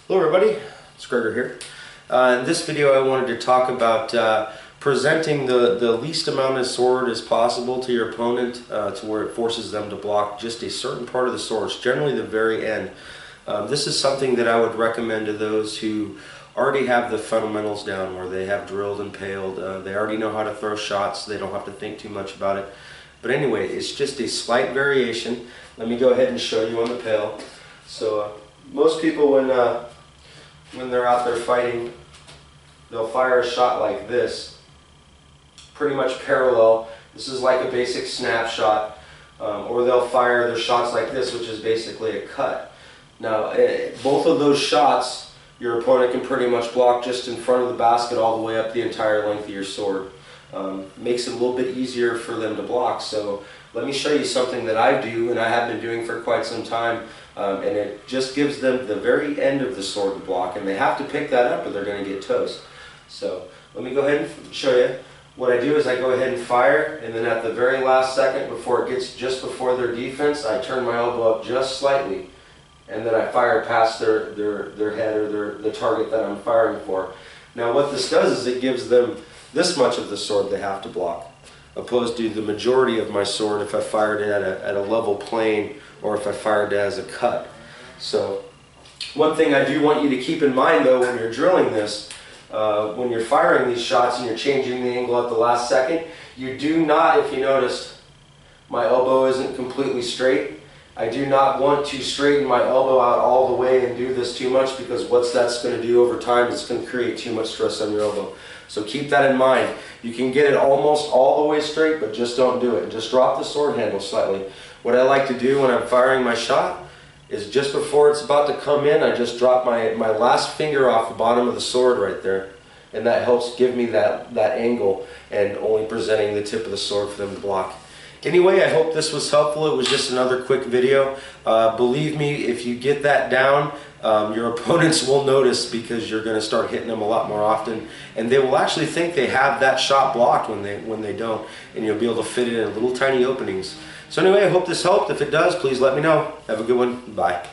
Hello everybody, it's Gregor here. In this video I wanted to talk about presenting the least amount of sword as possible to your opponent to where it forces them to block just a certain part of the sword, generally the very end. This is something that I would recommend to those who already have the fundamentals down, where they have drilled and paled, they already know how to throw shots, they don't have to think too much about it. But anyway, it's just a slight variation. Let me go ahead and show you on the Pell. So most people when they're out there fighting, they'll fire a shot like this, pretty much parallel. This is like a basic snapshot, or they'll fire their shots like this, which is basically a cut. Now, both of those shots, your opponent can pretty much block just in front of the basket all the way up the entire length of your sword. Makes it a little bit easier for them to block. So let me show you something that I do and I have been doing for quite some time, and it just gives them the very end of the sword to block, and they have to pick that up or they're going to get toast. So let me go ahead and show you. What I do is I go ahead and fire, and then at the very last second, before it gets just before their defense, I turn my elbow up just slightly, and then I fire past their head or the target that I'm firing for. Now what this does is it gives them this much of the sword they have to block, opposed to the majority of my sword if I fired it at a level plane or if I fired it as a cut. So one thing I do want you to keep in mind though when you're drilling this, when you're firing these shots and you're changing the angle at the last second, you do not, if you noticed, my elbow isn't completely straight. I do not want to straighten my elbow out all the way and do this too much, because what that's going to do over time is going to create too much stress on your elbow. So keep that in mind. You can get it almost all the way straight, but just don't do it. Just drop the sword handle slightly. What I like to do when I'm firing my shot is just before it's about to come in, I just drop my last finger off the bottom of the sword right there. And that helps give me that angle and only presenting the tip of the sword for them to block. Anyway, I hope this was helpful. It was just another quick video. Believe me, if you get that down, your opponents will notice, because you're going to start hitting them a lot more often, and they will actually think they have that shot blocked when they don't, and you'll be able to fit it in little tiny openings. So anyway, I hope this helped. If it does, please let me know. Have a good one. Bye.